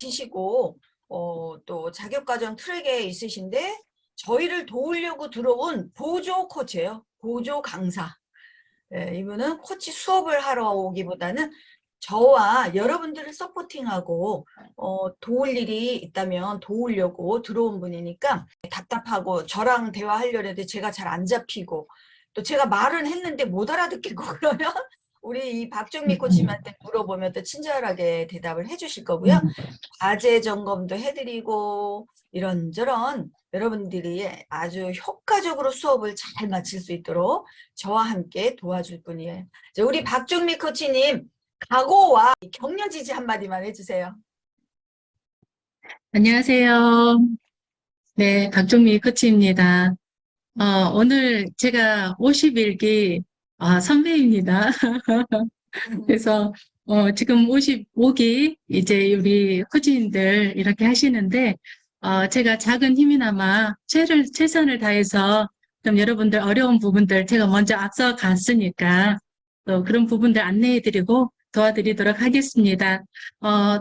마치시고 또 자격과정 트랙에 있으신데 저희를 도우려고 들어온 보조 코치예요. 보조 강사. 예, 이분은 코치 수업을 하러 오기보다는 저와 여러분들을 서포팅하고 도울 일이 있다면 도우려고 들어온 분이니까 답답하고 저랑 대화하려고 해도 제가 잘 안 잡히고 또 제가 말은 했는데 못 알아듣겠고 그러면 우리 이 박종미 코치님한테 물어보면 또 친절하게 대답을 해주실 거고요. 과제 점검도 해드리고 이런저런 여러분들이 아주 효과적으로 수업을 잘 마칠 수 있도록 저와 함께 도와줄 분이에요. 우리 박종미 코치님 각오와 격려 지지 한마디만 해주세요. 안녕하세요. 네, 박종미 코치입니다. 오늘 제가 51기 선배입니다. 그래서 지금 55기 이제 우리 코치님들 이렇게 하시는데 제가 작은 힘이나마 최선을 다해서 좀 여러분들 어려운 부분들 제가 먼저 앞서 갔으니까 또 그런 부분들 안내해드리고 도와드리도록 하겠습니다.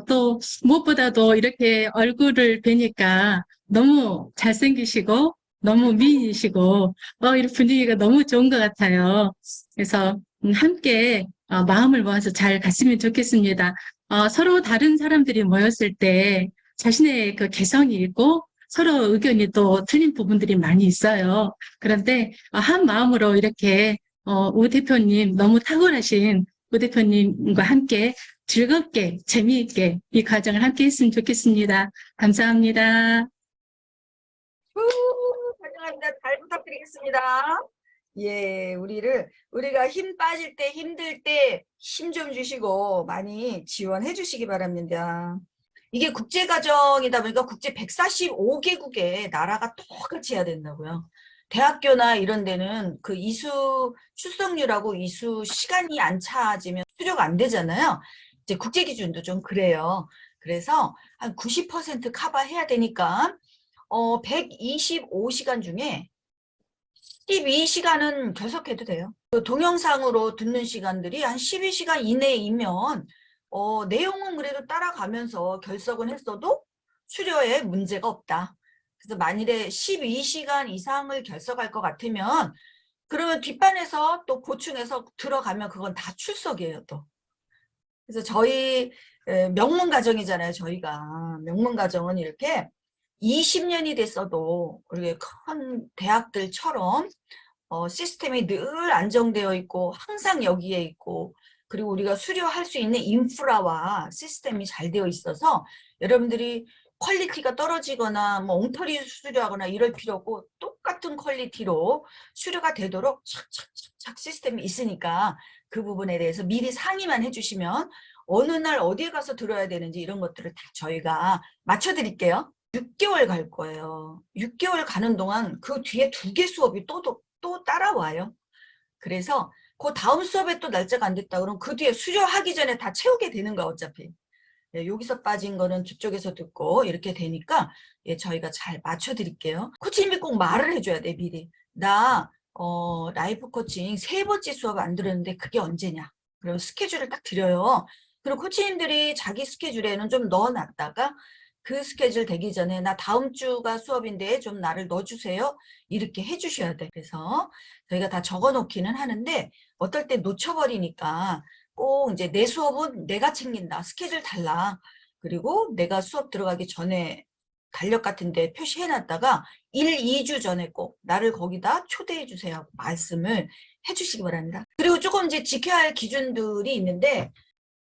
또 무엇보다도 이렇게 얼굴을 뵈니까 너무 잘생기시고 너무 미인이시고 이런 분위기가 너무 좋은 것 같아요. 그래서 함께 마음을 모아서 잘 갔으면 좋겠습니다. 서로 다른 사람들이 모였을 때 자신의 그 개성이 있고 서로 의견이 또 틀린 부분들이 많이 있어요. 그런데 한 마음으로 이렇게 우 대표님 너무 탁월하신 우 대표님과 함께 즐겁게 재미있게 이 과정을 함께 했으면 좋겠습니다. 감사합니다. 환영합니다. 잘 부탁드리겠습니다. 예, 우리가 힘 빠질 때 힘들 때 힘 좀 주시고 많이 지원해 주시기 바랍니다. 이게 국제과정이다 보니까 국제 145개국의 나라가 똑같이 해야 된다고요. 대학교나 이런 데는 그 이수 출석률하고 이수 시간이 안 차지면 수료가 안 되잖아요. 이제 국제 기준도 좀 그래요. 그래서 한 90% 커버해야 되니까 125시간 중에 12시간은 결석해도 돼요. 그 동영상으로 듣는 시간들이 한 12시간 이내이면 내용은 그래도 따라가면서 결석은 했어도 수료에 문제가 없다. 그래서 만일에 12시간 이상을 결석할 것 같으면 그러면 뒷반에서 또 보충해서 들어가면 그건 다 출석이에요 또. 그래서 저희 명문가정이잖아요. 저희가 명문가정은 이렇게 20년이 됐어도 우리 큰 대학들처럼 시스템이 늘 안정되어 있고 항상 여기에 있고 그리고 우리가 수료할 수 있는 인프라와 시스템이 잘 되어 있어서 여러분들이 퀄리티가 떨어지거나 뭐 엉터리 수료하거나 이럴 필요 없고 똑같은 퀄리티로 수료가 되도록 착착착착 시스템이 있으니까 그 부분에 대해서 미리 상의만 해주시면 어느 날 어디에 가서 들어야 되는지 이런 것들을 다 저희가 맞춰드릴게요. 6개월 갈 거예요. 6개월 가는 동안 그 뒤에 2개 수업이 또 따라와요. 그래서 그 다음 수업에 또 날짜가 안 됐다 그러면 그 뒤에 수료하기 전에 다 채우게 되는 거야 어차피. 예, 여기서 빠진 거는 저쪽에서 듣고 이렇게 되니까 예, 저희가 잘 맞춰드릴게요. 코치님이 꼭 말을 해줘야 돼 미리. 나 라이프 코칭 3번째 수업 안 들었는데 그게 언제냐. 그럼 스케줄을 딱 드려요. 그리고 코치님들이 자기 스케줄에는 좀 넣어놨다가 그 스케줄 되기 전에 나 다음 주가 수업인데 좀 나를 넣어주세요. 이렇게 해주셔야 돼. 그래서 저희가 다 적어놓기는 하는데 어떨 때 놓쳐버리니까 꼭 이제 내 수업은 내가 챙긴다. 스케줄 달라. 그리고 내가 수업 들어가기 전에 달력 같은 데 표시해놨다가 1, 2주 전에 꼭 나를 거기다 초대해 주세요. 말씀을 해주시기 바랍니다. 그리고 조금 이제 지켜야 할 기준들이 있는데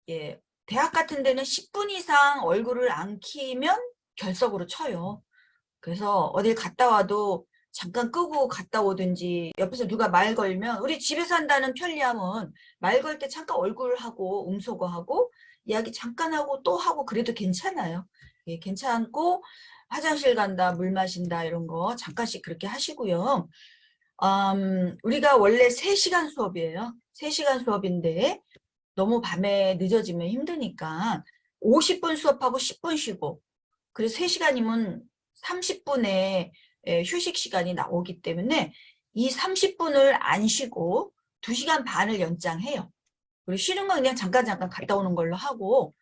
예, 대학 같은 데는 10분 이상 얼굴을 안 키면 결석으로 쳐요. 그래서 어딜 갔다 와도 잠깐 끄고 갔다 오든지 옆에서 누가 말 걸면 우리 집에서 한다는 편리함은 말 걸 때 잠깐 얼굴하고 음소거하고 이야기 잠깐 하고 또 하고 그래도 괜찮아요. 예, 괜찮고 화장실 간다 물 마신다 이런 거 잠깐씩 그렇게 하시고요. 우리가 원래 3시간 수업이에요. 3시간 수업인데 너무 밤에 늦어지면 힘드니까 50분 수업하고 10분 쉬고 그래서 3시간이면 30분의 휴식 시간이 나오기 때문에 이 30분을 안 쉬고 2시간 반을 연장해요. 그리고 쉬는 건 그냥 잠깐 갔다 오는 걸로 하고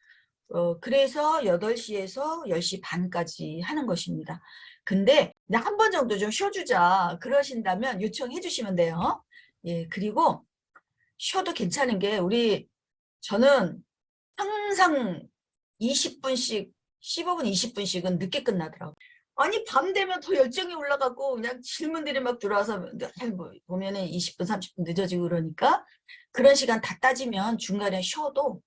그래서 8시에서 10시 반까지 하는 것입니다. 근데 한 번 정도 좀 쉬어주자 그러신다면 요청해 주시면 돼요. 예, 그리고 쉬어도 괜찮은 게 저는 항상 20분씩 15분 20분씩은 늦게 끝나더라고요. 아니 밤 되면 더 열정이 올라가고 그냥 질문들이 막 들어와서 뭐 보면은 20분 30분 늦어지고 그러니까 그런 시간 다 따지면 중간에 쉬어도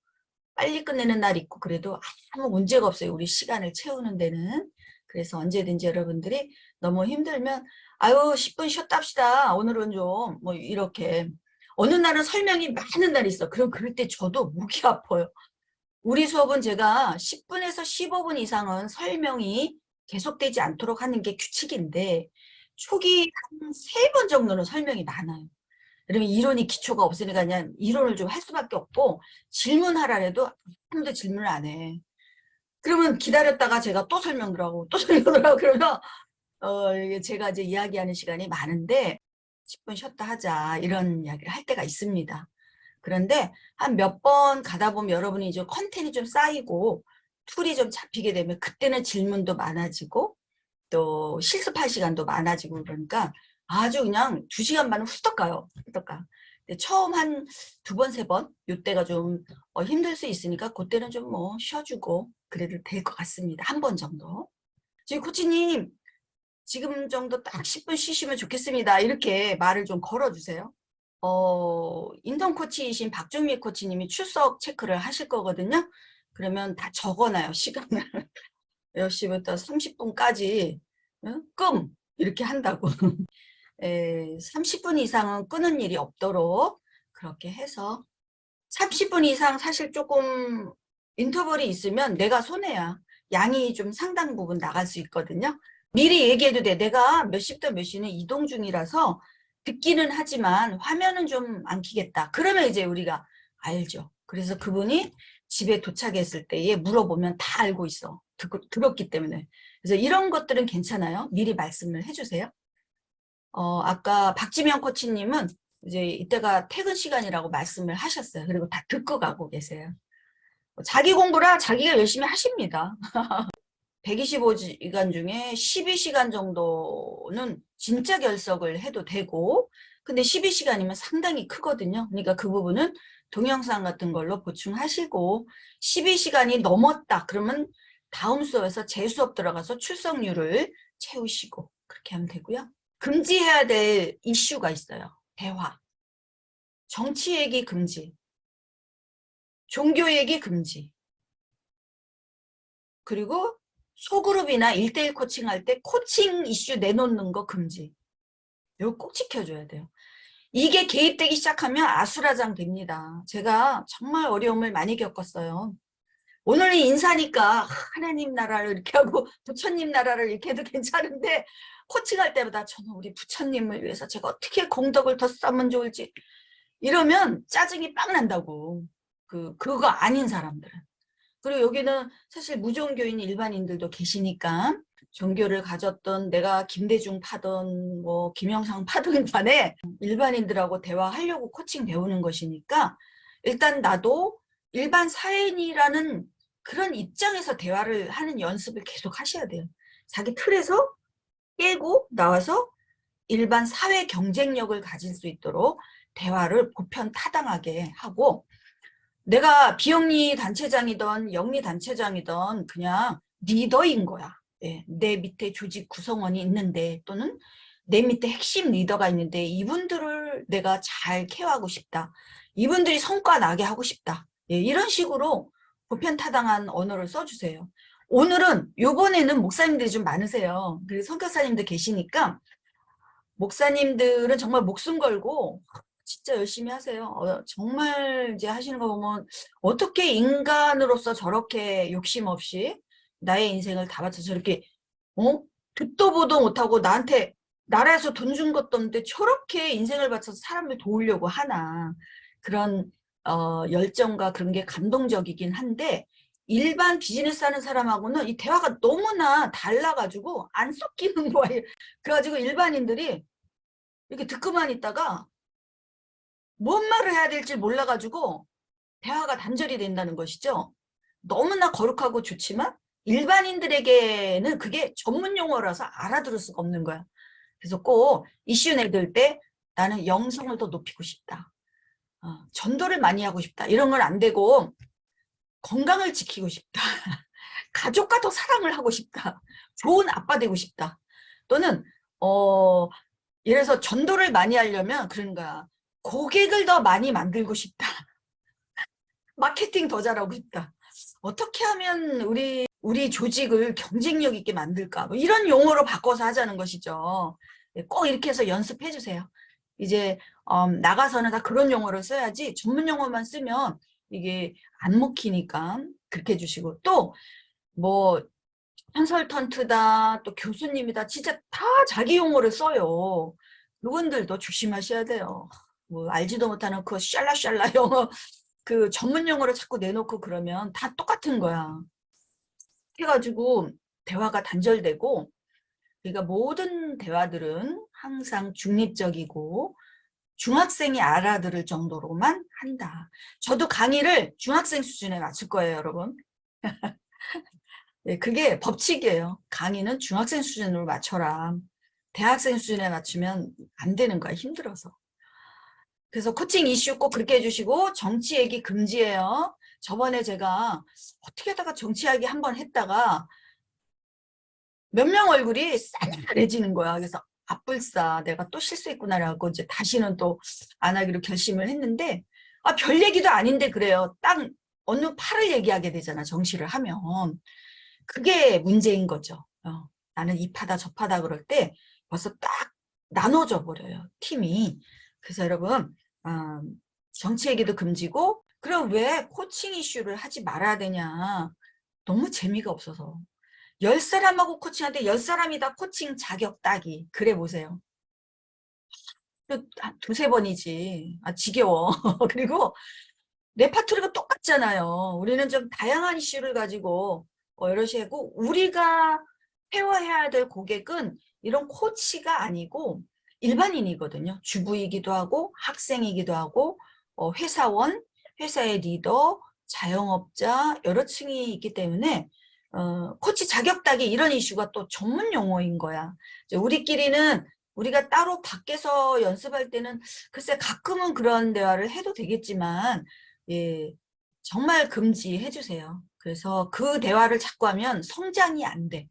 빨리 끝내는 날 있고 그래도 아무 문제가 없어요. 우리 시간을 채우는 데는. 그래서 언제든지 여러분들이 너무 힘들면 아유 10분 쉬었다 합시다. 오늘은 좀 뭐 이렇게 어느 날은 설명이 많은 날이 있어. 그럼 그럴 때 저도 목이 아파요. 우리 수업은 제가 10분에서 15분 이상은 설명이 계속되지 않도록 하는 게 규칙인데 초기 한 3번 정도는 설명이 많아요. 그러면 이론이 기초가 없으니까 그냥 이론을 좀 할 수밖에 없고 질문하라 해도 아무도 질문을 안 해. 그러면 기다렸다가 제가 또 설명을 하고 또 설명을 하고 그러면 이게 제가 이제 이야기하는 시간이 많은데 10분 쉬었다 하자 이런 이야기를 할 때가 있습니다. 그런데 한 몇 번 가다 보면 여러분이 이제 컨텐츠 좀 쌓이고 툴이 좀 잡히게 되면 그때는 질문도 많아지고 또 실습할 시간도 많아지고 그러니까 아주 그냥 2시간 반은 후딱 가요. 후딱 가. 근데 처음 한 2번, 3번 요때가 좀 힘들 수 있으니까 그때는 좀 뭐 쉬어주고 그래도 될 것 같습니다. 한 번 정도. 지금 코치님 지금 정도 딱 10분 쉬시면 좋겠습니다. 이렇게 말을 좀 걸어주세요. 인턴 코치이신 박종미 코치님이 출석 체크를 하실 거거든요. 그러면 다 적어놔요. 시간을. 몇 시부터 30분까지 끔 이렇게 한다고. 30분 이상은 끄는 일이 없도록 그렇게 해서 30분 이상 사실 조금 인터벌이 있으면 내가 손해야. 양이 좀 상당 부분 나갈 수 있거든요. 미리 얘기해도 돼. 내가 몇 시부터 몇 시는 이동 중이라서 듣기는 하지만 화면은 좀 안 켜겠다. 그러면 이제 우리가 알죠. 그래서 그분이 집에 도착했을 때에 물어보면 다 알고 있어. 들었기 때문에. 그래서 이런 것들은 괜찮아요. 미리 말씀을 해주세요. 아까 박지명 코치님은 이제 이때가 퇴근 시간이라고 말씀을 하셨어요. 그리고 다 듣고 가고 계세요. 자기 공부라 자기가 열심히 하십니다. 125시간 중에 12시간 정도는 진짜 결석을 해도 되고 근데 12시간이면 상당히 크거든요. 그러니까 그 부분은 동영상 같은 걸로 보충하시고 12시간이 넘었다 그러면 다음 수업에서 재수업 들어가서 출석률을 채우시고 그렇게 하면 되고요. 금지해야 될 이슈가 있어요. 대화. 정치 얘기 금지. 종교 얘기 금지. 그리고 소그룹이나 1대1 코칭할 때 코칭 이슈 내놓는 거 금지. 이거 꼭 지켜줘야 돼요. 이게 개입되기 시작하면 아수라장 됩니다. 제가 정말 어려움을 많이 겪었어요. 오늘은 인사니까 하나님 나라를 이렇게 하고 부처님 나라를 이렇게 해도 괜찮은데 코칭할 때마다 저는 우리 부처님을 위해서 제가 어떻게 공덕을 더 쌓으면 좋을지 이러면 짜증이 빵 난다고. 그거 아닌 사람들은. 그리고 여기는 사실 무종교인 일반인들도 계시니까 종교를 가졌던 내가 김대중 파던 뭐 김영삼 파던 간에 일반인들하고 대화하려고 코칭 배우는 것이니까 일단 나도 일반 사회인이라는 그런 입장에서 대화를 하는 연습을 계속 하셔야 돼요. 자기 틀에서 깨고 나와서 일반 사회 경쟁력을 가질 수 있도록 대화를 보편타당하게 하고 내가 비영리 단체장이던 영리 단체장이던 그냥 리더인 거야. 예, 내 밑에 조직 구성원이 있는데 또는 내 밑에 핵심 리더가 있는데 이분들을 내가 잘 케어하고 싶다. 이분들이 성과 나게 하고 싶다. 예, 이런 식으로 보편타당한 언어를 써주세요. 오늘은 요번에는 목사님들이 좀 많으세요. 그리고 선교사님들 계시니까 목사님들은 정말 목숨 걸고 진짜 열심히 하세요. 정말 이제 하시는 거 보면 어떻게 인간으로서 저렇게 욕심 없이 나의 인생을 다 바쳐 저렇게 듣도 보도 못하고 나한테 나라에서 돈 준 것도 없는데 저렇게 인생을 바쳐서 사람을 도우려고 하나 그런 열정과 그런 게 감동적이긴 한데 일반 비즈니스 하는 사람하고는 이 대화가 너무나 달라가지고 안 섞이는 거예요. 그래가지고 일반인들이 이렇게 듣고만 있다가 뭔 말을 해야 될지 몰라가지고 대화가 단절이 된다는 것이죠. 너무나 거룩하고 좋지만 일반인들에게는 그게 전문 용어라서 알아들을 수가 없는 거야. 그래서 꼭 이슈 내들 때 나는 영성을 더 높이고 싶다. 전도를 많이 하고 싶다. 이런 건 안 되고 건강을 지키고 싶다. 가족과 더 사랑을 하고 싶다. 좋은 아빠 되고 싶다. 또는 예를 들어서 전도를 많이 하려면 그런 거야. 고객을 더 많이 만들고 싶다. 마케팅 더 잘하고 싶다. 어떻게 하면 우리 조직을 경쟁력 있게 만들까? 뭐 이런 용어로 바꿔서 하자는 것이죠. 꼭 이렇게 해서 연습해 주세요. 이제 나가서는 다 그런 용어를 써야지 전문 용어만 쓰면 이게 안 먹히니까 그렇게 해주시고 또 뭐 컨설턴트다 또 교수님이다 진짜 다 자기 용어를 써요. 그분들도 조심하셔야 돼요. 뭐 알지도 못하는 그 샬라샬라 영어 그 전문 용어를 자꾸 내놓고 그러면 다 똑같은 거야. 해가지고 대화가 단절되고 그러니까 모든 대화들은 항상 중립적이고 중학생이 알아들을 정도로만 한다. 저도 강의를 중학생 수준에 맞출 거예요, 여러분. 네, 그게 법칙이에요. 강의는 중학생 수준으로 맞춰라. 대학생 수준에 맞추면 안 되는 거야, 힘들어서. 그래서 코칭 이슈 꼭 그렇게 해주시고 정치 얘기 금지예요. 저번에 제가 어떻게 하다가 정치 이야기 한번 했다가 몇 명 얼굴이 싸늘해지는 거야. 그래서 아뿔싸 내가 또 실수했구나라고 이제 다시는 또 안 하기로 결심을 했는데 별 얘기도 아닌데 그래요. 딱 어느 팔을 얘기하게 되잖아. 정치를 하면. 그게 문제인 거죠. 나는 이 파다 저 파다 그럴 때 벌써 딱 나눠져 버려요. 팀이. 그래서 여러분 정치 얘기도 금지고 그럼 왜 코칭 이슈를 하지 말아야 되냐. 너무 재미가 없어서. 10사람하고 코칭하는데 10사람이 다 코칭 자격 따기. 그래 보세요. 두세 번이지. 지겨워. 그리고 레파토리가 똑같잖아요. 우리는 좀 다양한 이슈를 가지고 여러 시고 우리가 케어해야 될 고객은 이런 코치가 아니고 일반인이거든요. 주부이기도 하고 학생이기도 하고 회사원, 회사의 리더, 자영업자 여러 층이 있기 때문에 코치 자격 따기 이런 이슈가 또 전문 용어인 거야. 우리끼리는 우리가 따로 밖에서 연습할 때는 글쎄 가끔은 그런 대화를 해도 되겠지만 예, 정말 금지해 주세요. 그래서 그 대화를 자꾸 하면 성장이 안 돼.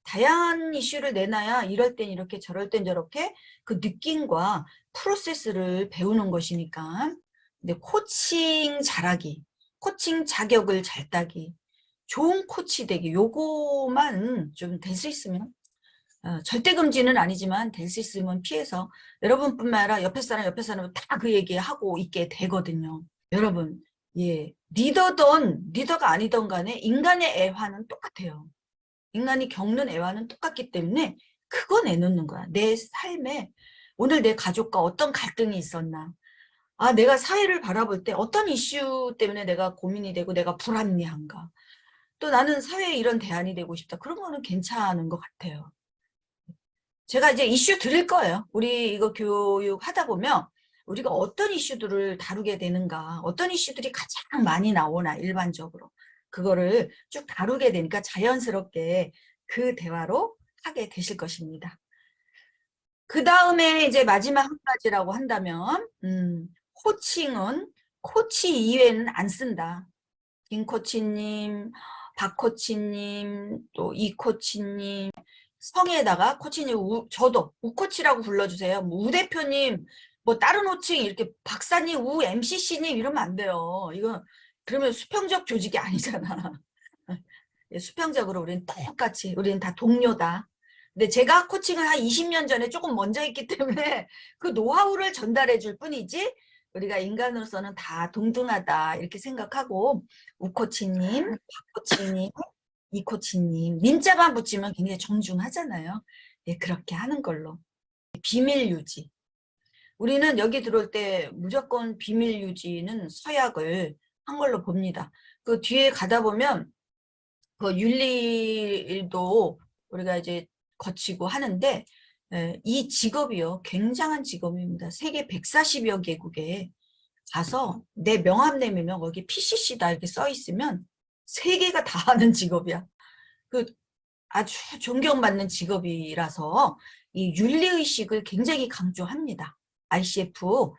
다양한 이슈를 내놔야 이럴 땐 이렇게 저럴 땐 저렇게 그 느낌과 프로세스를 배우는 것이니까. 근데 코칭 잘하기, 코칭 자격을 잘 따기, 좋은 코치 되기 요거만 좀 될 수 있으면 절대 금지는 아니지만 될 수 있으면 피해서 여러분뿐만 아니라 옆에 사람 다 그 얘기하고 있게 되거든요. 여러분, 예, 리더든 리더가 아니든 간에 인간의 애화는 똑같아요. 인간이 겪는 애화는 똑같기 때문에 그거 내놓는 거야. 내 삶에 오늘 내 가족과 어떤 갈등이 있었나. 내가 사회를 바라볼 때 어떤 이슈 때문에 내가 고민이 되고 내가 불합리한가. 또 나는 사회에 이런 대안이 되고 싶다. 그런 거는 괜찮은 것 같아요. 제가 이제 이슈 드릴 거예요. 우리 이거 교육 하다 보면 우리가 어떤 이슈들을 다루게 되는가, 어떤 이슈들이 가장 많이 나오나 일반적으로 그거를 쭉 다루게 되니까 자연스럽게 그 대화로 하게 되실 것입니다. 그 다음에 이제 마지막 한 가지라고 한다면 코칭은 코치 이외에는 안 쓴다. 김 코치님, 박 코치님, 또 이 코치님 성에다가 코치님 저도 우 코치라고 불러주세요. 뭐 우 대표님, 뭐 다른 호칭 이렇게 박사님, 우 MCC님 이러면 안 돼요. 이거 그러면 수평적 조직이 아니잖아. 수평적으로 우리는 똑같이 우리는 다 동료다. 근데 제가 코칭을 한 20년 전에 조금 먼저 했기 때문에 그 노하우를 전달해 줄 뿐이지 우리가 인간으로서는 다 동등하다 이렇게 생각하고 우 코치님, 박 코치님, 이 코치님 민자만 붙이면 굉장히 정중하잖아요. 예, 그렇게 하는 걸로. 비밀 유지. 우리는 여기 들어올 때 무조건 비밀 유지는 서약을 한 걸로 봅니다. 그 뒤에 가다 보면 그 윤리도 우리가 이제 거치고 하는데 이 직업이요. 굉장한 직업입니다. 세계 140여 개국에 가서 내 명함 내밀면 거기 PCC다 이렇게 써 있으면 세계가 다 하는 직업이야. 그 아주 존경받는 직업이라서 이 윤리의식을 굉장히 강조합니다. ICF,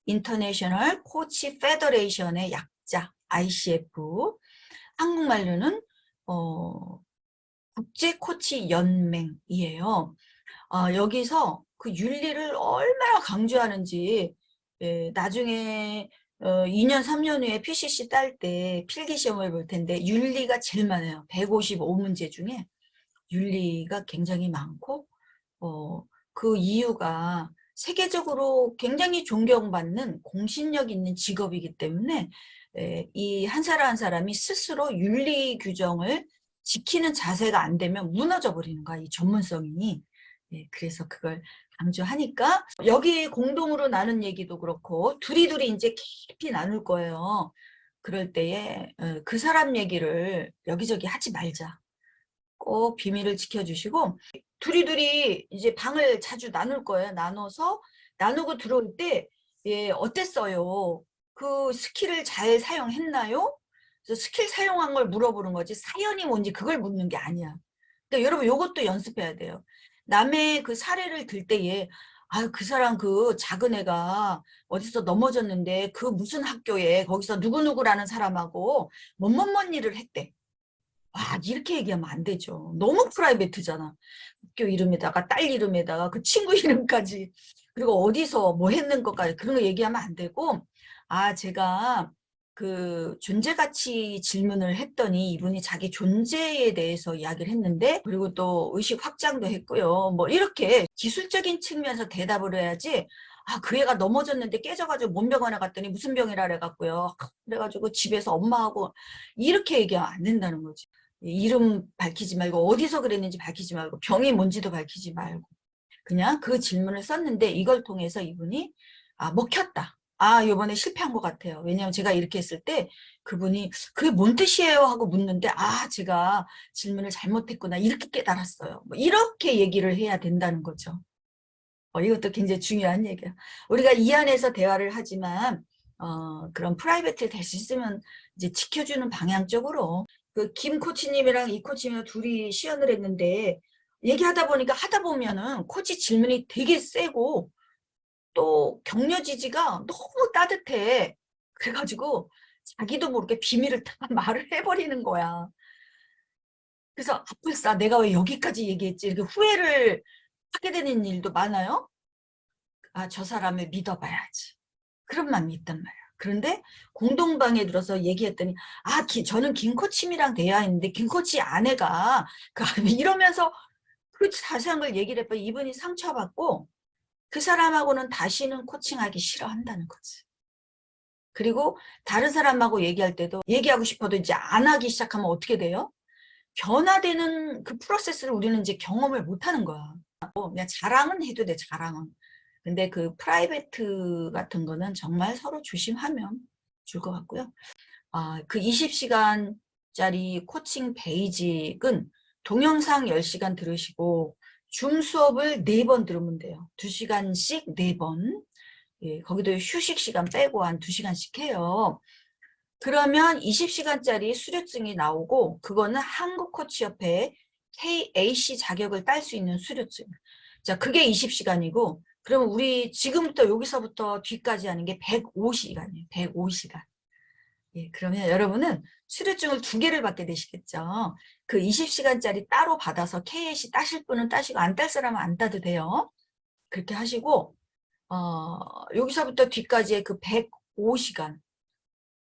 인터내셔널 코치 페더레이션의 약자 ICF, 한국말로는 국제 코치 연맹이에요. 여기서 그 윤리를 얼마나 강조하는지 나중에 2년, 3년 후에 PCC 딸 때 필기 시험을 볼 텐데 윤리가 제일 많아요. 155문제 중에 윤리가 굉장히 많고 그 이유가 세계적으로 굉장히 존경받는 공신력 있는 직업이기 때문에 이 한 사람 한 사람이 스스로 윤리 규정을 지키는 자세가 안 되면 무너져 버리는 거야, 이 전문성이. 그래서 그걸 강조하니까 여기 공동으로 나눈 얘기도 그렇고 둘이 이제 깊이 나눌 거예요. 그럴 때에 그 사람 얘기를 여기저기 하지 말자. 꼭 비밀을 지켜주시고 둘이 이제 방을 자주 나눌 거예요. 나누고 들어올 때 어땠어요? 그 스킬을 잘 사용했나요? 그래서 스킬 사용한 걸 물어보는 거지 사연이 뭔지 그걸 묻는 게 아니야. 그러니까 여러분 이것도 연습해야 돼요. 남의 그 사례를 들 때에 그 사람 그 작은 애가 어디서 넘어졌는데 그 무슨 학교에 거기서 누구누구라는 사람하고 뭔 일을 했대. 이렇게 얘기하면 안 되죠. 너무 프라이베트잖아. 학교 이름에다가 딸 이름에다가 그 친구 이름까지 그리고 어디서 뭐 했는 것까지 그런 거 얘기하면 안 되고 제가 그 존재가치 질문을 했더니 이분이 자기 존재에 대해서 이야기를 했는데 그리고 또 의식 확장도 했고요. 뭐 이렇게 기술적인 측면에서 대답을 해야지 그 애가 넘어졌는데 깨져가지고 뭔 병원에 갔더니 무슨 병이라 그래갖고요. 그래가지고 집에서 엄마하고 이렇게 얘기하면 안 된다는 거지. 이름 밝히지 말고 어디서 그랬는지 밝히지 말고 병이 뭔지도 밝히지 말고 그냥 그 질문을 썼는데 이걸 통해서 이분이 먹혔다. 이번에 실패한 것 같아요. 왜냐하면 제가 이렇게 했을 때 그분이 그게 뭔 뜻이에요? 하고 묻는데 제가 질문을 잘못했구나 이렇게 깨달았어요. 뭐 이렇게 얘기를 해야 된다는 거죠. 이것도 굉장히 중요한 얘기야. 우리가 이 안에서 대화를 하지만 그런 프라이빗을 될 수 있으면 이제 지켜주는 방향 쪽으로 그 김 코치님이랑 이 코치님이랑 둘이 시연을 했는데 얘기하다 보니까 하다 보면은 코치 질문이 되게 세고 또 격려 지지가 너무 따뜻해. 그래가지고 자기도 모르게 비밀을 다 말을 해버리는 거야. 그래서 벌써 내가 왜 여기까지 얘기했지 이렇게 후회를 하게 되는 일도 많아요. 저 사람을 믿어봐야지. 그런 마음이 있단 말이야. 그런데 공동방에 들어서 얘기했더니 저는 김 코치님이랑 대화 했는데 김 코치 아내가 이러면서 그 자세한 걸 얘기를 해봐. 이분이 상처받고 그 사람하고는 다시는 코칭하기 싫어한다는 거지. 그리고 다른 사람하고 얘기할 때도 얘기하고 싶어도 이제 안 하기 시작하면 어떻게 돼요? 변화되는 그 프로세스를 우리는 이제 경험을 못 하는 거야. 그냥 자랑은 해도 돼, 자랑은. 근데 그 프라이베트 같은 거는 정말 서로 조심하면 줄 것 같고요. 그 20시간짜리 코칭 베이직은 동영상 10시간 들으시고 줌 수업을 4번 들으면 돼요. 2시간씩 4번. 거기도 휴식 시간 빼고 한 2시간씩 해요. 그러면 20시간짜리 수료증이 나오고 그거는 한국코치협회 KAC 자격을 딸 수 있는 수료증. 자, 그게 20시간이고 그러면 우리 지금부터 여기서부터 뒤까지 하는 게 105시간이에요. 105시간. 그러면 여러분은 수료증을 2개를 받게 되시겠죠. 그 20시간짜리 따로 받아서 KAC 따실 분은 따시고 안 딸 사람은 안 따도 돼요. 그렇게 하시고 여기서부터 뒤까지의 그 105시간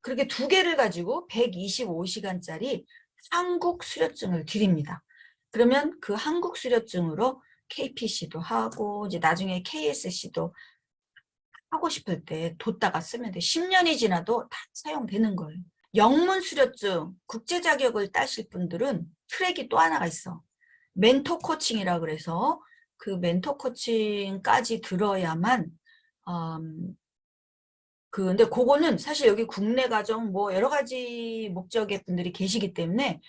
그렇게 2개를 가지고 125시간짜리 한국 수료증을 드립니다. 그러면 그 한국 수료증으로 KPC도 하고 이제 나중에 KSC도 하고 싶을 때 뒀다가 쓰면 돼. 10년이 지나도 다 사용되는 거예요. 영문 수료증 국제 자격을 따실 분들은 트랙이 또 하나가 있어. 멘토 코칭이라 그래서 그 멘토 코칭까지 들어야만 근데 그거는 사실 여기 국내 가정 뭐 여러 가지 목적의 분들이 계시기 때문에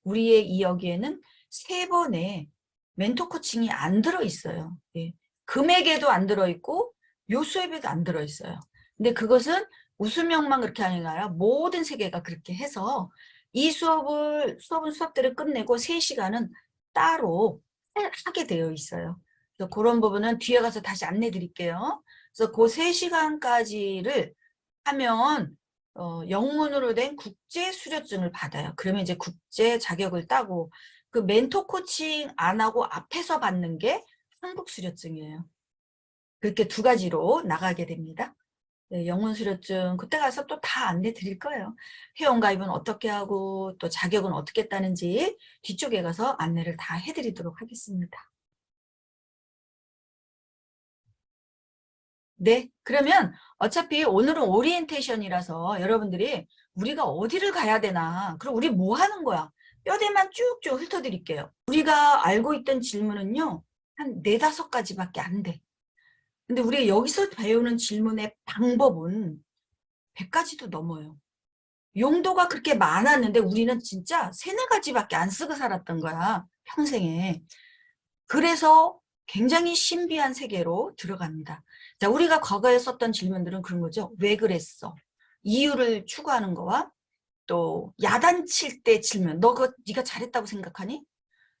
우리의 이 여기에는 3번의 멘토 코칭이 안 들어있어요. 금액에도 안 들어있고 요 수업에도 안 들어있어요. 근데 그것은 웃음형만 그렇게 하는 게 아니라 모든 세계가 그렇게 해서 이 수업들을 끝내고 3시간은 따로 하게 되어 있어요. 그래서 그런 부분은 뒤에 가서 다시 안내 드릴게요. 그래서 그 3시간까지를 하면 영문으로 된 국제 수료증을 받아요. 그러면 이제 국제 자격을 따고 그 멘토 코칭 안 하고 앞에서 받는 게 한국 수료증이에요. 그렇게 2가지로 나가게 됩니다. 네, 영문 수료증 그때 가서 또 다 안내 드릴 거예요. 회원가입은 어떻게 하고 또 자격은 어떻게 따는지 뒤쪽에 가서 안내를 다 해드리도록 하겠습니다. 네, 그러면 어차피 오늘은 오리엔테이션이라서 여러분들이 우리가 어디를 가야 되나, 그럼 우리 뭐 하는 거야? 뼈대만 쭉쭉 훑어드릴게요. 우리가 알고 있던 질문은요, 한 4-5가지밖에 안 돼. 근데 우리가 여기서 배우는 질문의 방법은 100가지도 넘어요. 용도가 그렇게 많았는데 우리는 진짜 3-4가지밖에 안 쓰고 살았던 거야, 평생에. 그래서 굉장히 신비한 세계로 들어갑니다. 자, 우리가 과거에 썼던 질문들은 그런 거죠. 왜 그랬어? 이유를 추구하는 거와 또 야단칠 때 질문. 네가 잘했다고 생각하니?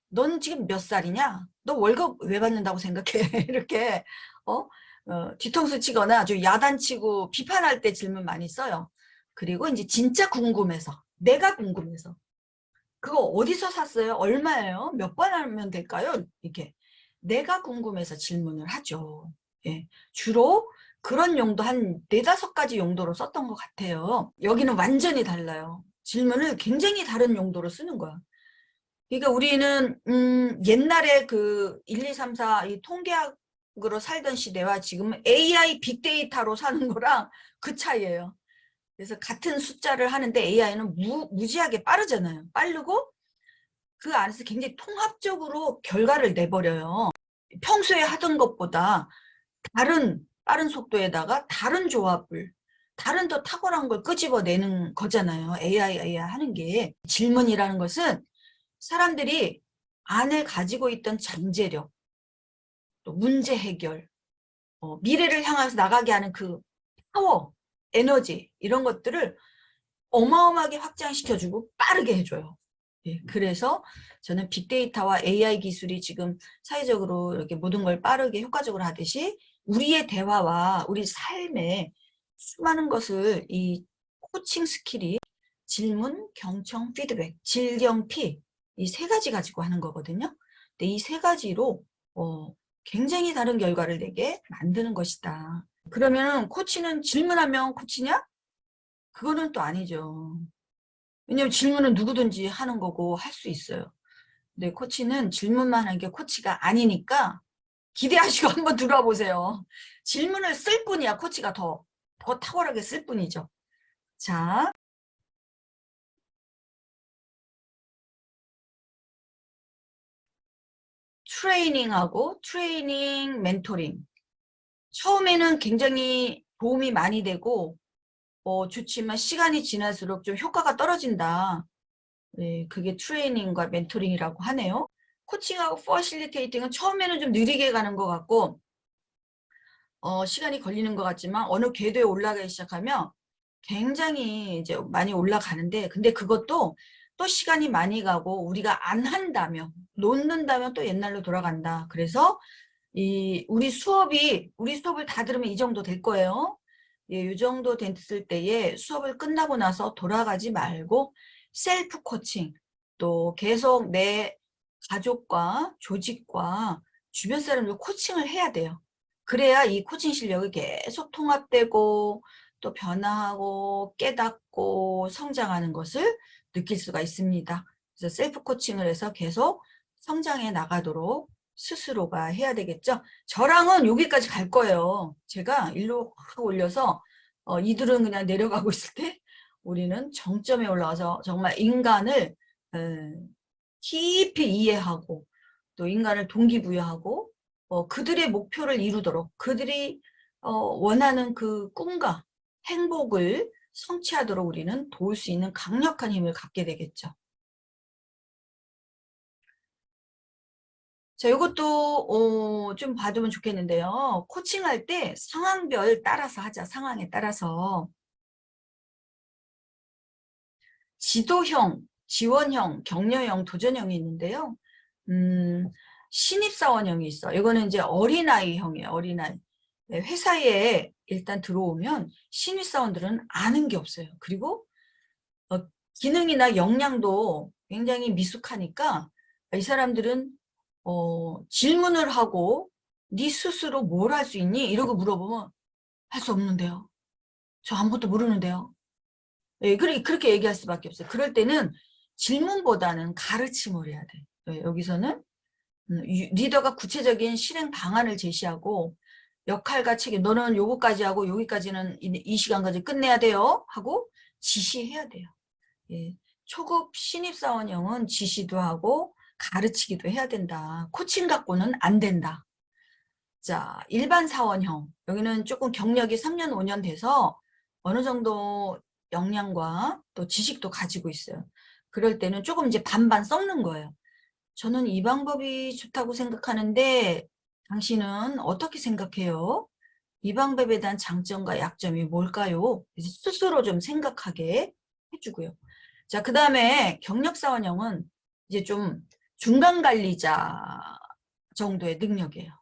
넌 지금 몇 살이냐? 너 월급 왜 받는다고 생각해? 이렇게 뒤통수 치거나 아주 야단치고 비판할 때 질문 많이 써요. 그리고 이제 진짜 궁금해서, 내가 궁금해서 그거 어디서 샀어요? 얼마예요? 몇 번 하면 될까요? 이렇게 내가 궁금해서 질문을 하죠. 예, 주로 그런 용도 한 4-5가지 용도로 썼던 것 같아요. 여기는 완전히 달라요. 질문을 굉장히 다른 용도로 쓰는 거야. 그러니까 우리는 옛날에 그 1, 2, 3, 4 이 통계학으로 살던 시대와 지금은 AI 빅데이터로 사는 거랑 그 차이예요. 그래서 같은 숫자를 하는데 AI는 무지하게 빠르잖아요. 빠르고 그 안에서 굉장히 통합적으로 결과를 내버려요. 평소에 하던 것보다 다른 빠른 속도에다가 다른 조합을, 다른 더 탁월한 걸 끄집어내는 거잖아요. AI 하는 게. 질문이라는 것은 사람들이 안에 가지고 있던 잠재력, 또 문제 해결, 미래를 향해서 나가게 하는 그 파워, 에너지 이런 것들을 어마어마하게 확장시켜주고 빠르게 해줘요. 예, 그래서 저는 빅데이터와 AI 기술이 지금 사회적으로 이렇게 모든 걸 빠르게 효과적으로 하듯이 우리의 대화와 우리 삶에 수많은 것을 이 코칭 스킬이 질문, 경청, 피드백, 질경피 이 3가지 가지고 하는 거거든요. 근데 이 3가지로 굉장히 다른 결과를 내게 만드는 것이다. 그러면 코치는 질문하면 코치냐? 그거는 또 아니죠. 왜냐면 질문은 누구든지 하는 거고 할 수 있어요. 근데 코치는 질문만 하는 게 코치가 아니니까 기대하시고 한번 들어보세요. 질문을 쓸 뿐이야. 코치가 더 탁월하게 쓸 뿐이죠. 자, 트레이닝하고 트레이닝 멘토링. 처음에는 굉장히 도움이 많이 되고 좋지만 시간이 지날수록 좀 효과가 떨어진다. 네, 그게 트레이닝과 멘토링이라고 하네요. 코칭하고 퍼실리테이팅은 처음에는 좀 느리게 가는 것 같고 시간이 걸리는 것 같지만 어느 궤도에 올라가기 시작하면 굉장히 이제 많이 올라가는데 근데 그것도 또 시간이 많이 가고 우리가 안 한다면 놓는다면 또 옛날로 돌아간다. 그래서 우리 수업을 다 들으면 이 정도 될 거예요. 예, 이 정도 됐을 때에 수업을 끝나고 나서 돌아가지 말고 셀프 코칭 또 계속 내 가족과 조직과 주변 사람들 코칭을 해야 돼요. 그래야 이 코칭 실력이 계속 통합되고 또 변화하고 깨닫고 성장하는 것을 느낄 수가 있습니다. 그래서 셀프 코칭을 해서 계속 성장해 나가도록 스스로가 해야 되겠죠. 저랑은 여기까지 갈 거예요. 제가 일로 확 올려서 이들은 그냥 내려가고 있을 때 우리는 정점에 올라가서 정말 인간을 깊이 이해하고 또 인간을 동기부여하고 그들의 목표를 이루도록 그들이 원하는 그 꿈과 행복을 성취하도록 우리는 도울 수 있는 강력한 힘을 갖게 되겠죠. 자, 이것도 좀 봐두면 좋겠는데요. 코칭할 때 상황별 따라서 하자. 상황에 따라서. 지도형, 지원형, 격려형, 도전형이 있는데요. 신입사원형이 있어. 이거는 이제 어린아이형이에요. 어린아이. 네, 회사에 일단 들어오면 신입사원들은 아는 게 없어요. 그리고 기능이나 역량도 굉장히 미숙하니까 이 사람들은 질문을 하고 네 스스로 뭘 할 수 있니? 이러고 물어보면 할 수 없는데요. 저 아무것도 모르는데요. 예, 그렇게 얘기할 수밖에 없어요. 그럴 때는 질문보다는 가르침을 해야 돼. 예, 여기서는 리더가 구체적인 실행 방안을 제시하고 역할과 책임, 너는 요거까지 하고 여기까지는 이 시간까지 끝내야 돼요. 하고 지시해야 돼요. 예, 초급 신입사원형은 지시도 하고 가르치기도 해야 된다. 코칭 갖고는 안 된다. 자, 일반 사원형. 여기는 조금 경력이 3년, 5년 돼서 어느 정도 역량과 또 지식도 가지고 있어요. 그럴 때는 조금 이제 반반 섞는 거예요. 저는 이 방법이 좋다고 생각하는데 당신은 어떻게 생각해요? 이 방법에 대한 장점과 약점이 뭘까요? 스스로 좀 생각하게 해주고요. 자, 그 다음에 경력사원형은 이제 좀 중간관리자 정도의 능력이에요.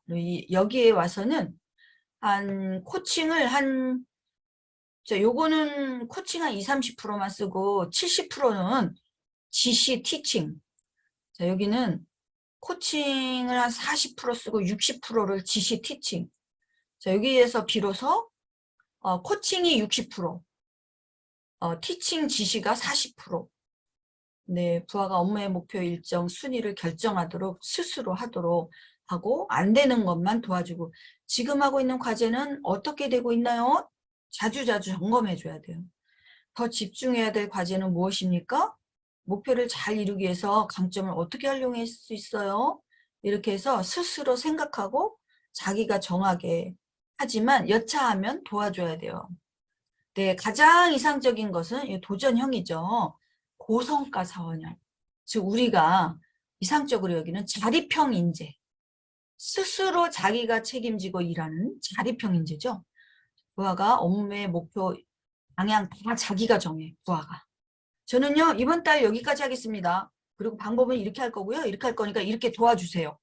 여기에 와서는 요거는 코칭 한 20, 30%만 쓰고 70%는 지시, 티칭. 자, 여기는 코칭을 한 40% 쓰고 60%를 지시, 티칭. 자, 여기에서 비로소 코칭이 60%, 티칭 지시가 40%. 네, 부하가 업무의 목표 일정 순위를 결정하도록 스스로 하도록 하고 안 되는 것만 도와주고 지금 하고 있는 과제는 어떻게 되고 있나요? 자주자주 점검해 줘야 돼요. 더 집중해야 될 과제는 무엇입니까? 목표를 잘 이루기 위해서 강점을 어떻게 활용할 수 있어요? 이렇게 해서 스스로 생각하고 자기가 정하게 하지만 여차하면 도와줘야 돼요. 네, 가장 이상적인 것은 도전형이죠. 고성과 사원형. 즉 우리가 이상적으로 여기는 자립형 인재. 스스로 자기가 책임지고 일하는 자립형 인재죠. 부하가 업무의 목표, 방향 다 자기가 정해, 부하가. 저는요, 이번 달 여기까지 하겠습니다. 그리고 방법은 이렇게 할 거고요. 이렇게 할 거니까 이렇게 도와주세요.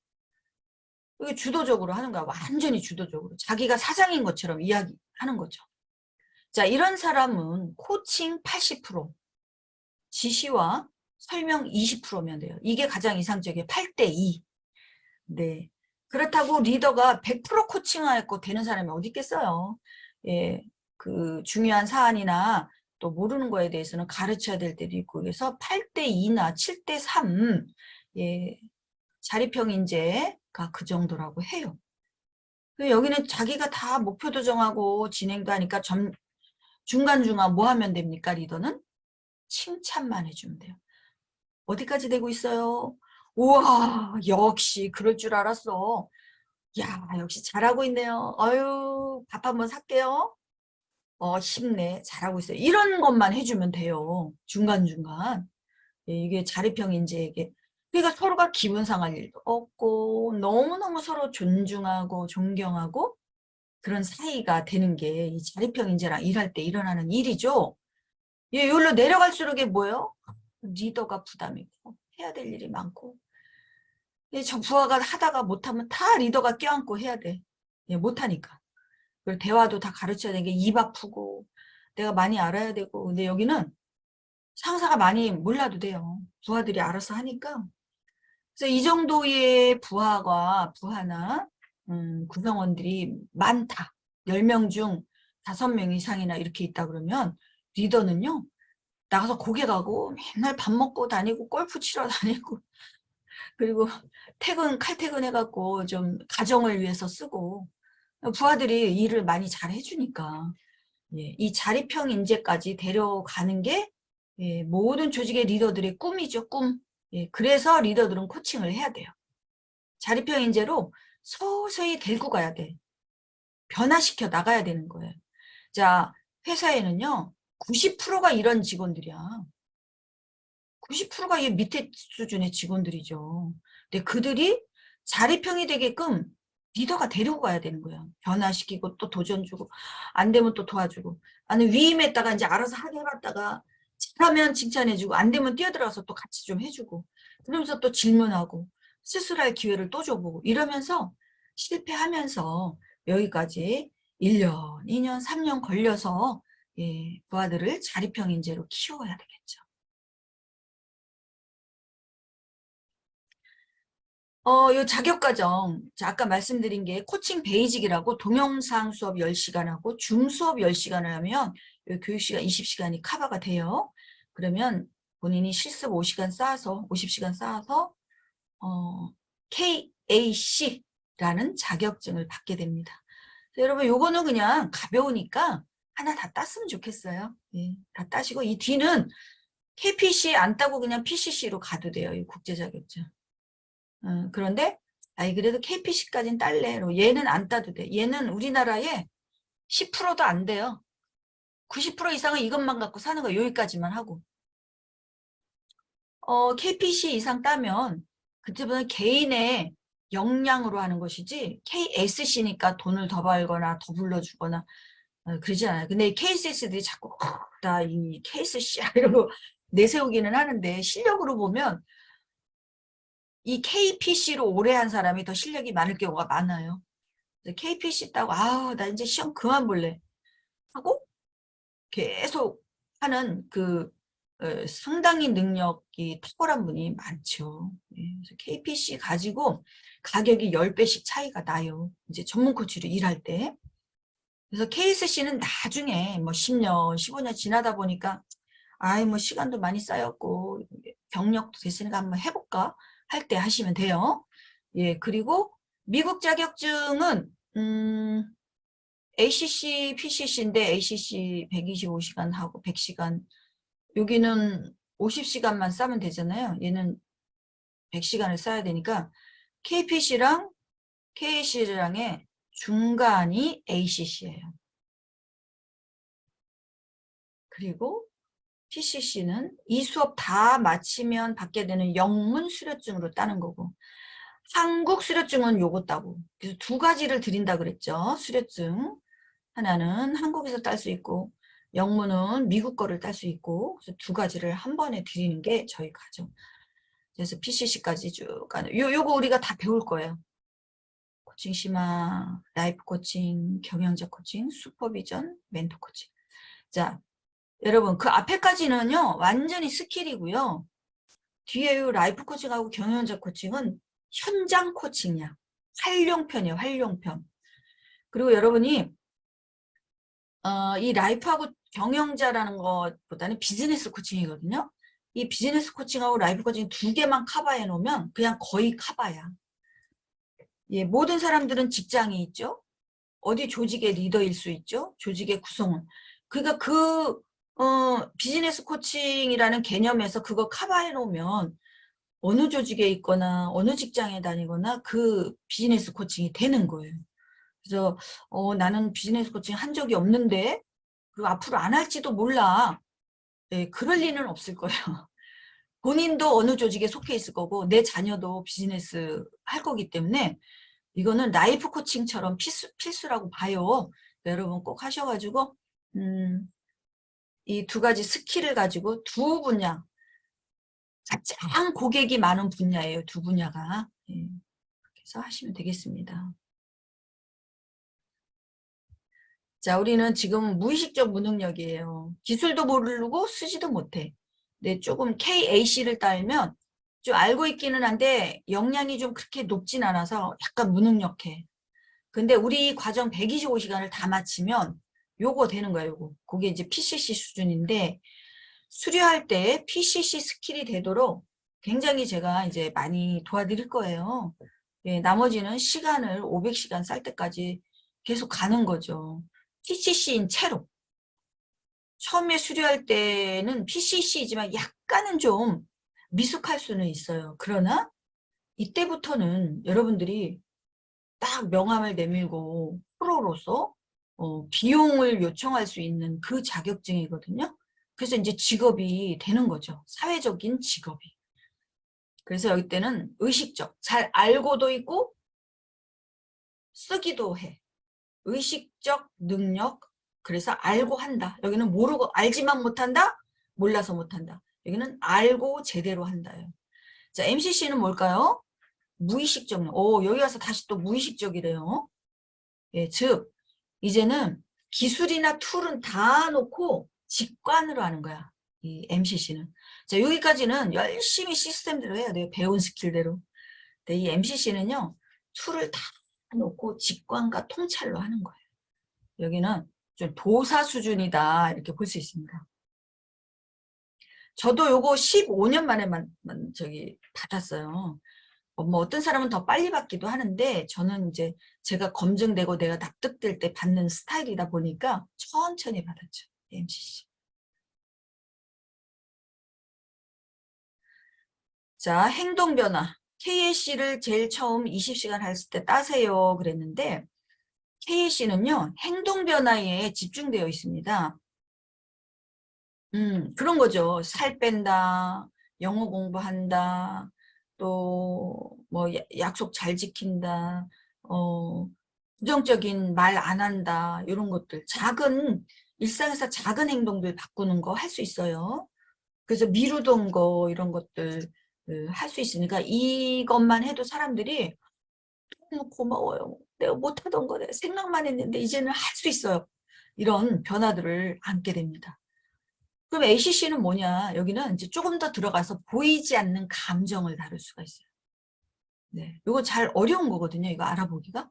이게 주도적으로 하는 거야. 완전히 주도적으로. 자기가 사장인 것처럼 이야기하는 거죠. 자, 이런 사람은 코칭 80%, 지시와 설명 20%면 돼요. 이게 가장 이상적이에요. 8대2. 네. 그렇다고 리더가 100% 코칭하고 되는 사람이 어디 있겠어요. 예. 그 중요한 사안이나 또 모르는 거에 대해서는 가르쳐야 될 때도 있고 그래서 8대2나 7대3 예. 자립형 인재가 그 정도라고 해요. 여기는 자기가 다 목표도 정하고 진행도 하니까 중간중간 뭐 하면 됩니까, 리더는? 칭찬만 해주면 돼요. 어디까지 되고 있어요? 우와, 역시 그럴 줄 알았어. 야, 역시 잘하고 있네요. 아유, 밥 한번 살게요. 힘내. 잘하고 있어요. 이런 것만 해주면 돼요. 중간중간. 예, 이게 자립형 인재에게. 그러니까 서로가 기분 상할 일도 없고 너무너무 서로 존중하고 존경하고 그런 사이가 되는 게 이 자립형 인재랑 일할 때 일어나는 일이죠. 예, 여기로 내려갈수록 이게 뭐예요? 리더가 부담이고 해야 될 일이 많고 저 부하가 하다가 못하면 다 리더가 껴안고 해야 돼. 예, 못하니까. 그리고 대화도 다 가르쳐야 되는 게 입 아프고 내가 많이 알아야 되고 근데 여기는 상사가 많이 몰라도 돼요. 부하들이 알아서 하니까. 그래서 이 정도의 부하나 구성원들이 많다. 10명 중 5명 이상이나 이렇게 있다 그러면 리더는요. 나가서 고개 가고 맨날 밥 먹고 다니고 골프 치러 다니고 그리고 칼퇴근 해갖고 좀 가정을 위해서 쓰고 부하들이 일을 많이 잘 해주니까 예, 이 자립형 인재까지 데려가는 게 예, 모든 조직의 리더들의 꿈이죠, 꿈. 예, 그래서 리더들은 코칭을 해야 돼요. 자립형 인재로 서서히 데리고 가야 돼. 변화시켜 나가야 되는 거예요. 자, 회사에는요, 90%가 이런 직원들이야. 90%가 이 밑에 수준의 직원들이죠. 근데 그들이 자립형이 되게끔 리더가 데리고 가야 되는 거예요. 변화시키고 또 도전 주고 안 되면 또 도와주고. 아니 위임했다가 이제 알아서 하게 해봤다가 잘하면 칭찬해주고 안 되면 뛰어들어가서 또 같이 좀 해주고 그러면서 또 질문하고 스스로의 기회를 또 줘보고 이러면서 실패하면서 여기까지 1년, 2년, 3년 걸려서 예, 부하들을 자립형 인재로 키워야 되겠죠. 요 자격과정, 아까 말씀드린 게 코칭 베이직이라고 동영상 수업 10시간 하고 줌 수업 10시간을 하면 요 교육시간 20시간이 커버가 돼요. 그러면 본인이 실습 5시간 쌓아서, 50시간 쌓아서, KAC라는 자격증을 받게 됩니다. 여러분, 요거는 그냥 가벼우니까 하나 다 땄으면 좋겠어요. 예, 다 따시고, 이 뒤는 KPC 안 따고 그냥 PCC로 가도 돼요. 이 국제자격증. 그런데 아이 그래도 KPC까지는 딸래. 얘는 안 따도 돼. 얘는 우리나라에 10%도 안 돼요. 90% 이상은 이것만 갖고 사는 거 여기까지만 하고. KPC 이상 따면 그때부터는 개인의 역량으로 하는 것이지 KSC니까 돈을 더 벌거나 더 불러주거나 그러지 않아요. 근데 KSS들이 자꾸 나 이 KSC야 이러고 내세우기는 하는데 실력으로 보면 이 KPC로 오래 한 사람이 더 실력이 많을 경우가 많아요. KPC 따고 아우 나 이제 시험 그만 볼래 하고 계속 하는 그 상당히 능력이 탁월한 분이 많죠. 예, 그래서 KPC 가지고 가격이 10배씩 차이가 나요. 이제 전문 코치로 일할 때. 그래서 KSC는 나중에 뭐 10년, 15년 지나다 보니까 아이 뭐 시간도 많이 쌓였고 경력도 됐으니까 한번 해볼까 할 때 하시면 돼요. 예, 그리고 미국 자격증은 ACC, PCC인데 ACC 125시간 하고 100시간 여기는 50시간만 싸면 되잖아요. 얘는 100시간을 써야 되니까 KPC랑 KAC랑의 중간이 ACC예요. 그리고 PCC는 이 수업 다 마치면 받게 되는 영문 수료증으로 따는 거고 한국 수료증은 요거 따고 그래서 두 가지를 드린다 그랬죠. 수료증 하나는 한국에서 딸 수 있고 영문은 미국 거를 딸 수 있고 그래서 두 가지를 한 번에 드리는 게 저희 과정. 그래서 PCC까지 쭉 가는 요거 우리가 다 배울 거예요. 코칭 심화, 라이프 코칭, 경영자 코칭, 슈퍼비전, 멘토 코칭. 자, 여러분 그 앞에까지는요 완전히 스킬이고요. 뒤에 요 라이프 코칭하고 경영자 코칭은 현장 코칭이야. 활용편이에요. 활용편. 그리고 여러분이 이 라이프하고 경영자라는 것보다는 비즈니스 코칭이거든요. 이 비즈니스 코칭하고 라이프 코칭 두 개만 커버해 놓으면 그냥 거의 커버야. 예, 모든 사람들은 직장이 있죠. 어디 조직의 리더일 수 있죠. 조직의 구성원. 그러니까 비즈니스 코칭이라는 개념에서 그거 커버해 놓으면 어느 조직에 있거나 어느 직장에 다니거나 그 비즈니스 코칭이 되는 거예요. 그래서 나는 비즈니스 코칭 한 적이 없는데 그리고 앞으로 안 할지도 몰라. 네, 그럴 리는 없을 거예요. 본인도 어느 조직에 속해 있을 거고 내 자녀도 비즈니스 할 거기 때문에 이거는 라이프 코칭처럼 필수라고 봐요. 여러분 꼭 하셔가지고 이 두 가지 스킬을 가지고 두 분야 가장 고객이 많은 분야예요. 두 분야가. 예, 그렇게 해서 하시면 되겠습니다. 자, 우리는 지금 무의식적 무능력이에요. 기술도 모르고 쓰지도 못해. 근데 조금 KAC를 따면 좀 알고 있기는 한데 역량이 좀 그렇게 높진 않아서 약간 무능력해. 근데 우리 과정 125시간을 다 마치면 요거 되는 거예요. 요거. 그게 이제 PCC 수준인데 수료할 때 PCC 스킬이 되도록 굉장히 제가 이제 많이 도와드릴 거예요. 예, 나머지는 시간을 500시간 쌀 때까지 계속 가는 거죠. PCC인 채로. 처음에 수료할 때는 PCC이지만 약간은 좀 미숙할 수는 있어요. 그러나 이때부터는 여러분들이 딱 명함을 내밀고 프로로서 비용을 요청할 수 있는 그 자격증이거든요. 그래서 이제 직업이 되는 거죠. 사회적인 직업이. 그래서 여기 때는 의식적, 잘 알고도 있고 쓰기도 해. 의식적 능력, 그래서 알고 한다. 여기는 모르고 알지만 못한다? 몰라서 못한다. 여기는 알고 제대로 한다요. 자, MCC는 뭘까요? 무의식적. 여기 와서 다시 또 무의식적이래요. 예, 즉 이제는 기술이나 툴은 다 놓고 직관으로 하는 거야. 이 MCC는. 자, 여기까지는 열심히 시스템대로 해야 돼요. 배운 스킬대로. 근데 이 MCC는요. 툴을 다 놓고 직관과 통찰로 하는 거예요. 여기는 좀 도사 수준이다. 이렇게 볼 수 있습니다. 저도 요거 15년 만에 받았어요. 뭐 어떤 사람은 더 빨리 받기도 하는데 저는 이제 제가 검증되고 내가 납득될 때 받는 스타일이다 보니까 천천히 받았죠. MCC. 자, 행동 변화. KAC를 제일 처음 20시간 했을 때 따세요 그랬는데 KAC는요. 행동 변화에 집중되어 있습니다. 그런 거죠. 살 뺀다, 영어 공부한다, 또 뭐 약속 잘 지킨다, 부정적인 말 안 한다, 이런 것들. 일상에서 작은 행동들 바꾸는 거 할 수 있어요. 그래서 미루던 거 이런 것들 할 수 있으니까 이것만 해도 사람들이 너무 고마워요. 내가 못하던 거 내가 생각만 했는데 이제는 할 수 있어요. 이런 변화들을 안게 됩니다. 그럼 ACC는 뭐냐? 여기는 이제 조금 더 들어가서 보이지 않는 감정을 다룰 수가 있어요. 네, 이거 잘 어려운 거거든요. 이거 알아보기가.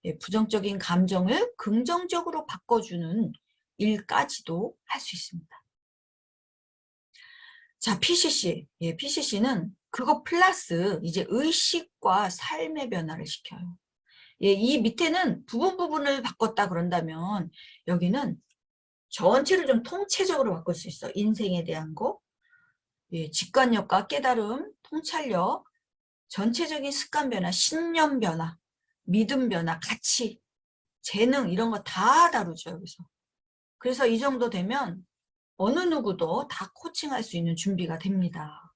예, 부정적인 감정을 긍정적으로 바꿔주는 일까지도 할 수 있습니다. 자, PCC. 예, PCC는 그거 플러스 이제 의식과 삶의 변화를 시켜요. 예, 이 밑에는 부분을 바꿨다 그런다면 여기는 전체를 좀 통체적으로 바꿀 수 있어. 인생에 대한 거. 예, 직관력과 깨달음, 통찰력, 전체적인 습관 변화, 신념 변화, 믿음 변화, 가치, 재능 이런 거 다 다루죠. 여기서. 그래서 이 정도 되면 어느 누구도 다 코칭할 수 있는 준비가 됩니다.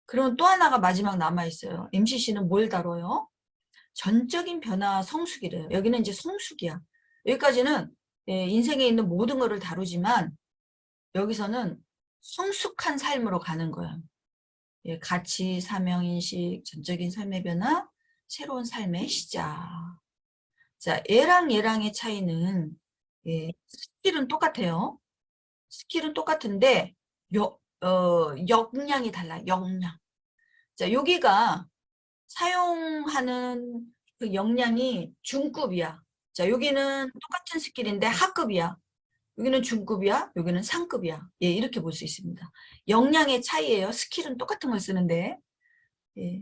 그러면 또 하나가 마지막 남아있어요. MCC는 뭘 다뤄요? 전적인 변화 성숙이래요. 여기는 이제 성숙이야. 여기까지는 인생에 있는 모든 것을 다루지만 여기서는 성숙한 삶으로 가는 거예요. 가치, 사명인식, 전적인 삶의 변화, 새로운 삶의 시작. 자, 얘랑의 차이는 스킬은 똑같아요. 스킬은 똑같은데 역량이 달라요. 역량. 자, 여기가 사용하는 그 역량이 중급이야. 자, 여기는 똑같은 스킬인데 하급이야. 여기는 중급이야. 여기는 상급이야. 예, 이렇게 볼 수 있습니다. 역량의 차이예요. 스킬은 똑같은 걸 쓰는데. 예.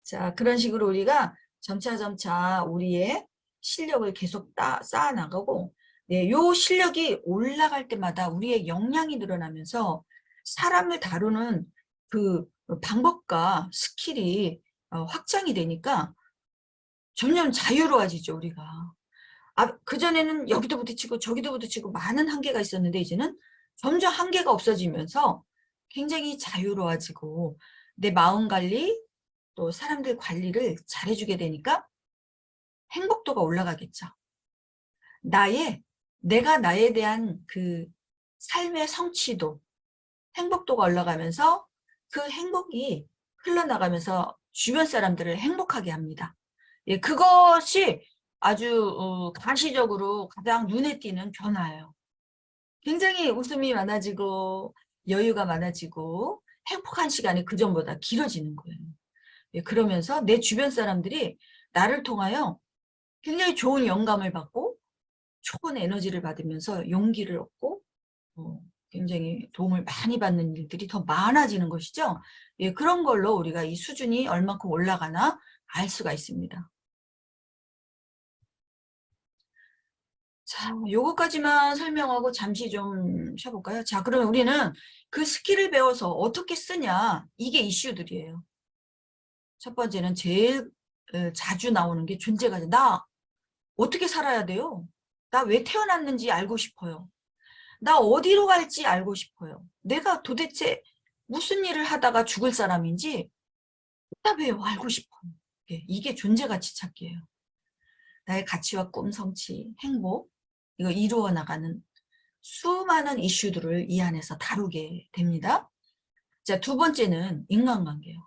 자, 그런 식으로 우리가 점차 우리의 실력을 계속 쌓아 나가고, 네, 요 실력이 올라갈 때마다 우리의 역량이 늘어나면서 사람을 다루는 그 방법과 스킬이 확장이 되니까 점점 자유로워지죠, 우리가. 그전에는 여기도 부딪히고 저기도 부딪히고 많은 한계가 있었는데 이제는 점점 한계가 없어지면서 굉장히 자유로워지고 내 마음 관리, 또 사람들 관리를 잘해주게 되니까 행복도가 올라가겠죠. 내가 나에 대한 그 삶의 성취도, 행복도가 올라가면서 그 행복이 흘러나가면서 주변 사람들을 행복하게 합니다. 예, 그것이 아주 가시적으로 가장 눈에 띄는 변화예요. 굉장히 웃음이 많아지고 여유가 많아지고 행복한 시간이 그전보다 길어지는 거예요. 예, 그러면서 내 주변 사람들이 나를 통하여 굉장히 좋은 영감을 받고 좋은 에너지를 받으면서 용기를 얻고 굉장히 도움을 많이 받는 일들이 더 많아지는 것이죠. 예, 그런 걸로 우리가 이 수준이 얼만큼 올라가나 알 수가 있습니다. 자, 요거까지만 설명하고 잠시 좀 쉬어볼까요? 자, 그러면 우리는 그 스킬을 배워서 어떻게 쓰냐, 이게 이슈들이에요. 첫 번째는 제일 자주 나오는 게 존재가치. 나 어떻게 살아야 돼요? 나 왜 태어났는지 알고 싶어요. 나 어디로 갈지 알고 싶어요. 내가 도대체 무슨 일을 하다가 죽을 사람인지 답해요. 알고 싶어요. 이게 존재가치 찾기예요. 나의 가치와 꿈 성취, 행복. 이거 이루어 나가는 수많은 이슈들을 이 안에서 다루게 됩니다. 자, 두 번째는 인간관계요.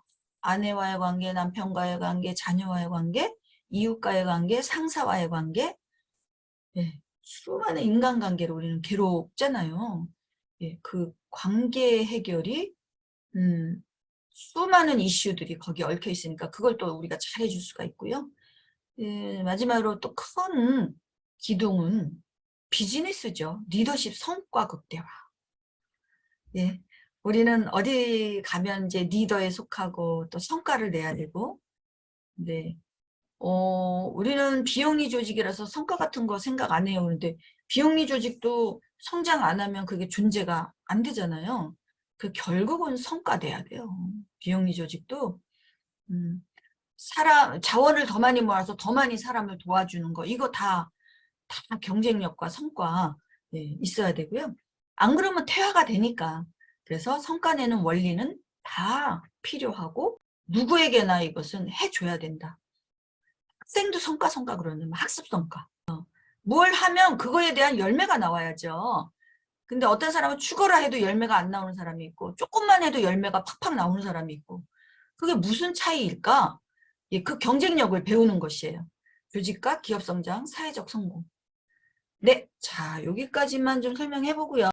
아내와의 관계, 남편과의 관계, 자녀와의 관계, 이웃과의 관계, 상사와의 관계. 예, 수많은 인간관계로 우리는 괴롭잖아요. 예, 그 관계 해결이 수많은 이슈들이 거기에 얽혀 있으니까 그걸 또 우리가 잘해줄 수가 있고요. 예, 마지막으로 또 큰 기둥은 비즈니스죠. 리더십 성과 극대화. 예, 우리는 어디 가면 이제 리더에 속하고 또 성과를 내야 되고, 네, 우리는 비영리 조직이라서 성과 같은 거 생각 안 해요. 그런데 비영리 조직도 성장 안 하면 그게 존재가 안 되잖아요. 그 결국은 성과 내야 돼요. 비영리 조직도 자원을 더 많이 모아서 더 많이 사람을 도와주는 거 이거 다 경쟁력과 성과 있어야 되고요. 안 그러면 퇴화가 되니까. 그래서 성과 내는 원리는 다 필요하고 누구에게나 이것은 해줘야 된다. 학생도 성과 그러는 학습 성과. 뭘 하면 그거에 대한 열매가 나와야죠. 근데 어떤 사람은 죽어라 해도 열매가 안 나오는 사람이 있고 조금만 해도 열매가 팍팍 나오는 사람이 있고 그게 무슨 차이일까? 예, 그 경쟁력을 배우는 것이에요. 조직과 기업 성장, 사회적 성공. 네, 자 여기까지만 좀 설명해 보고요.